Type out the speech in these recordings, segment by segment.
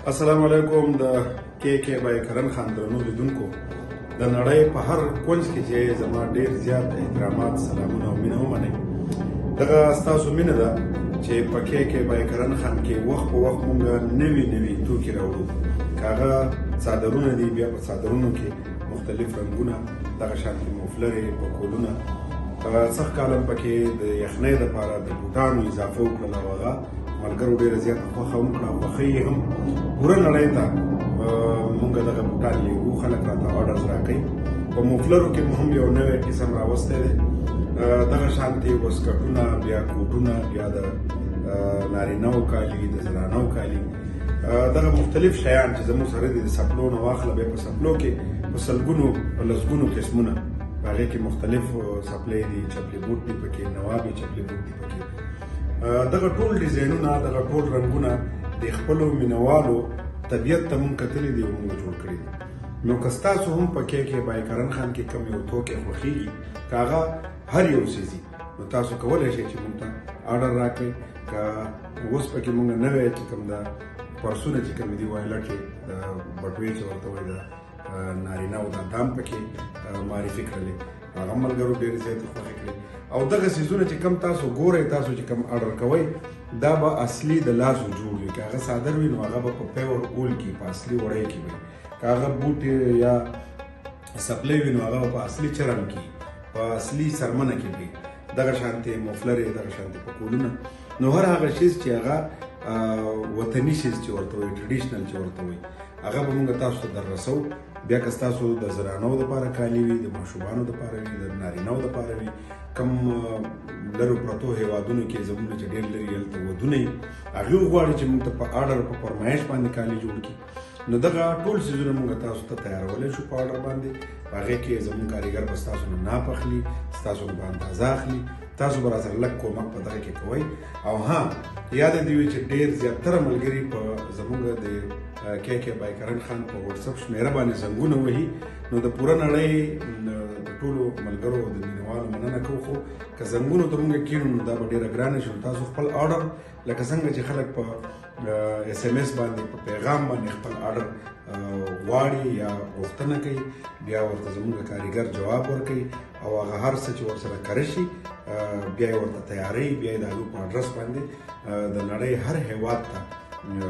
السلام علیکم. د کې بای کرن خان درنو لیدونکو، د نړۍ په هر کونج کې چې زما ډیر زیات احترامات، سلامونه او مینه ومنئ. دغه ستاسو مینه ده چې په کې بای کرن خان کې وخت په وخت مونږ نوي توکي راوړو. که هغه څادرونه دي، بیا په څادرونو کې مختلف رنګونه، دغه شانتې موفلرې، پکولونه، څه کالم پکې د یخنۍ دپاره د بوټانو اضافه وکړل او هغه ملګرو ډېره زیاته خوښه هم کړه او خوښۍ یې هم پوره نړۍ ته مونږ دغه بوټان لیږو. خلک راته آرډرز راکوي. په موفلرو کې هم یو نوی قسم راوستی دی. دغه شانتې وسکټونه، بیا کوټونه، بیا د نارینهو کالي، د زنانو کالي، دغه مختلف شیان چې زموږ سره دي. د سپلو نه واخله، بیا په سپلو کې په سلګونو په لسګونو قسمونه، په هغې کې مختلف سپلې دي، چپلې بوټ دي پکې، نوابې چپلې بوټ دي پکې. دغه ټول ډیزاینونه، دغه ټول رنګونه د خپلو مینوالو طبیعت ته مونږ کتلي دي او مونږ جوړ کړي دي. نو که ستاسو هم په کې بای کرن خان کې کوم یو توکی خوښېږي، که هغه هر یو څیز وي، نو تاسو کولی شئ چې مونږ ته آرډر راکړئ. که اوس پکې مونږ نوی چې کوم د پرسونه چې کوم دي، وایلټ چې د بټوې چې ورته وایي، د نارینهو دا دام پکې معرفي کړلې، هغه ملګرو ډېرې زیاتې خوښې کړې. او دغه څیزونه چې کوم تاسو ګورئ، تاسو چې کوم آرډر کوئ، دا به اصلي د لاسو جوړ وي. که هغه څادر وي نو هغه به په پیور اول کې، په اصلي وړۍ کې وي. که هغه بوټ یا سپلی وي نو هغه به په اصلي چرم کې، په اصلي سرمنه کې وي. دغه شانتې موفلرې، دغه شانتې پکولونه، نو هر هغه شیز چې هغه وطني شیز چې ورته وایي، ټریډیشنل چې ورته وایي، هغه به مونږ تاسو ته در رسو. بیا که ستاسو د زنانو دپاره کالي وي، د ماشومانو دپاره وي، د نارینهو دپاره وي، کم لرو پرتو هیوادونو کې زموږ چې ډېر لرې هلته ودونه وي، هغوی غواړي چې مونږ ته په آرډر، په فرمایش باندې کالي جوړ کړي. نو دغه ټول څیزونه مونږ تاسو ته تیارولی شو په آرډر باندې. په هغې کې زموږ کاریګر به ستاسو نه ناپ اخلي، ستاسو نه به اندازه اخلي. تاسو به راسره لږ کومک په دغه کې کوئ. او ها، یاد دې وي چې ډېر زیاتره ملګري په زموږ د کې بای کرن خان په وټساپ شمېره باندې زنګونه وهي. نو د پوره نړۍ د ټولو ملګرو او د مینوالو مننه کوو. خو که زنګونو ته مونږ کښېنو نو دا به ډېره ګرانه شي. تاسو خپل آرډر، لکه څنګه چې خلک په SMS باندې، په پیغام باندې خپل آرډر غواړي یا غوښتنه کوي، بیا ورته زموږ کاریګر جواب ورکوي او هغه هر څه چې ورسره کره شي بیا یې ورته تیاروي، بیا یې د هغوی په اډرس باندې د نړۍ هر هیواد ته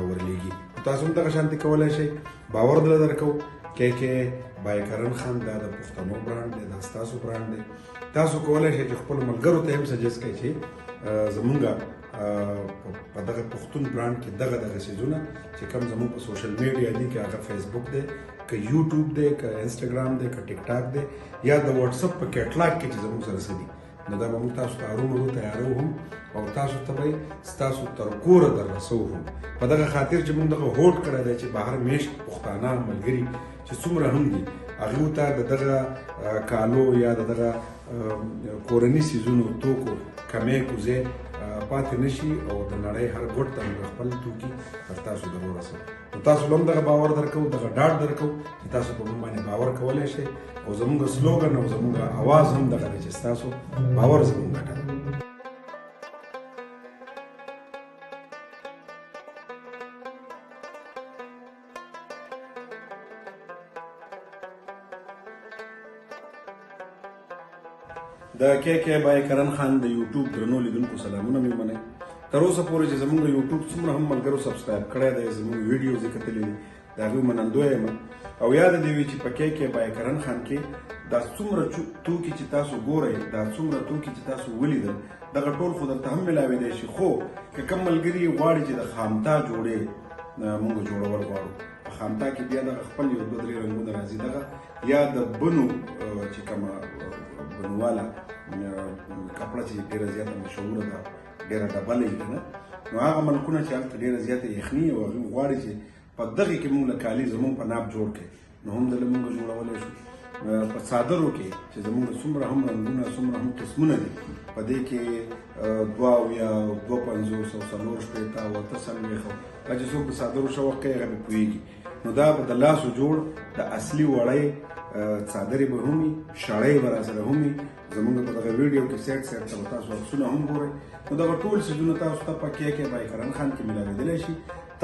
ورلیږي. تاسو هم دغه شانتې کولی شئ. باور دله درکوو کې بای کرن خان دا د پښتنو برانډ دی، دا ستاسو برانډ دی. تاسو کولی شئ چې خپلو ملګرو ته هم سجست کړئ چې زمونږ په دغه پښتون برانډ کې دغه څیزونه چې کوم زموږ په سوشل میډیا دي، که هغه فیسبوک دی، که یوټیوب دی، که انسټاګرام دی، که ټیک ټاک دی، یا د واټساپ په کیټلاګ کې چې زموږ سره څه دي، نو دا به موږ تاسو ته ارومرو تیارو هم او تاسو ته به ستاسو تر کوره در رسو هم. په دغه خاطر چې موږ دغه هوډ کړی دی چې بهر میشت پښتانه ملګري چې څومره هم دي، هغوی ته د دغه کالو یا د دغه کورني څیزونو توکو کمی کوزې پاتې نشي او د نړۍ هر ګوټ ته موږ خپل توکي تر تاسو در ورسوو. نو تاسو هم دغه باور درکوو، دغه ډاډ درکوو چې تاسو په موږ باندې باور کولی شئ. او زموږ سلوګن او زموږ اواز هم دغه دی چې ستاسو باور زموږ ګټه ده. د کې بای کرن خان د یوټیوب درنو لیدونکو سلامونه مې منئ. تر اوسه پورې چې زموږ یوټیوب څومره هم ملګرو سبسکرایب کړی دی، زموږ ویډیوز یې کتلي دي، د هغوی منندوی یم. او یاد دې وي چې په کې بای کرن خان کې دا څومره توکي چې تاسو ګورئ، دا څومره توکي چې تاسو ولیدل، دغه ټول خو درته هم میلاویدی شي. خو که کوم ملګري غواړي چې د خامتا جوړې مونږ جوړول غواړو، په خامتا کې بیا دغه خپل یو دوه درې رنګونه راځي. دغه یا د بنو چې کومه بنواله کپړه چې ډېره زیاته مشهوره ده، ډېره ډبله یي که نه، نو هغه ملکونه چې هلته ډېره زیاته یخني او هغوی غواړي چې په دغې کې مونږ له کالي زمونږ په ناپ جوړ کړي، نو هم دله مونږ جوړولی شو. په څادرو کې چې زمونږ څومره هم رنګونه، څومره هم قسمونه دي، په دې کې 2 250 4 شپېته 8 څلوېښت دا چې څوک د څادرو شوق کوي هغه به پوهېږي. نو دا به د لاسو جوړ د اصلي وړۍ څادرې به هم وي، شړۍ به راسره هم وي. زمونږ په دغه ویډیو کې سیټ ته به تاسو عکسونه هم ګورئ. نو دغه ټول څیزونه تاسو ته په KK by کرن خان کې ملاوېدلی شي.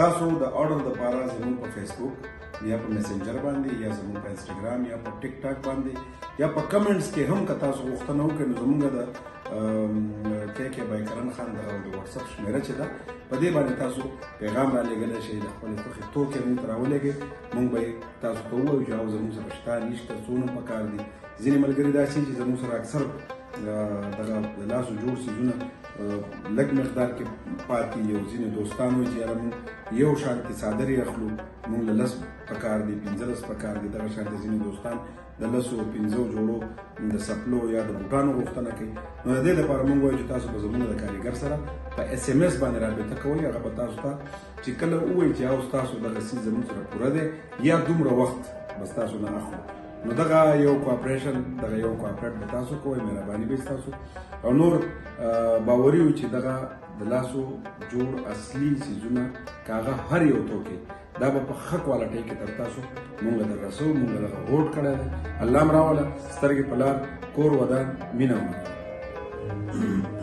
تاسو د آرډر دپاره زمونږ په فیسبوک یا په میسنجر باندې یا زمونږ په انسټاګرام یا په ټیک ټاک باندې یا په کمنټس کې هم که تاسو غوښتنه وکړئ نو زمونږ د KK by کرن خان د واتساپ شمیره چې ده په دې باندې تاسو پیغام را لېږلی شئ، د خپلې خوښې توکې موږ ته راولېږئ. موږ به تاسو ته ووایو چې او زموږ سره شته نشته، څونه پکار دي. ځینې ملګري داسې چې زموږ سره اکثر دغه د لاسو جوړ څیزونه لږ مقدار کې پاتې یو ځینې دوستان وایي چې یاره موږ یو شانتې څادرې اخلو، موږ له 10 پکار دي 15 پکار دي. دغه شانتې ځینې دوستان د 10-15 جوړو د سپلو یا د بوټانو غوښتنه کوي. نو د دې لپاره موږ وایو چې تاسو به زموږ د کاریګر سره په SMS باندې رابطه کوئ. هغه به تاسو ته چې کله ووایي چې او ستاسو دغه څیز زموږ سره پوره دی یا دومره وخت به ستاسو نه اخلو. نو دغه یو کوآپریشن دغه یو کوآپریټ به تاسو کوئ، مهرباني به ستاسو. او نور باوري وي چې دغه د لاسو جوړ اصلي څیزونه که هغه هر یو توکی دا به په ښه کوالټۍ کې تر تاسو مونږ در رسو. مونږ دغه هوډ کړی دی. الله م راوله سترګې په لار کور ودان مینه ومنه.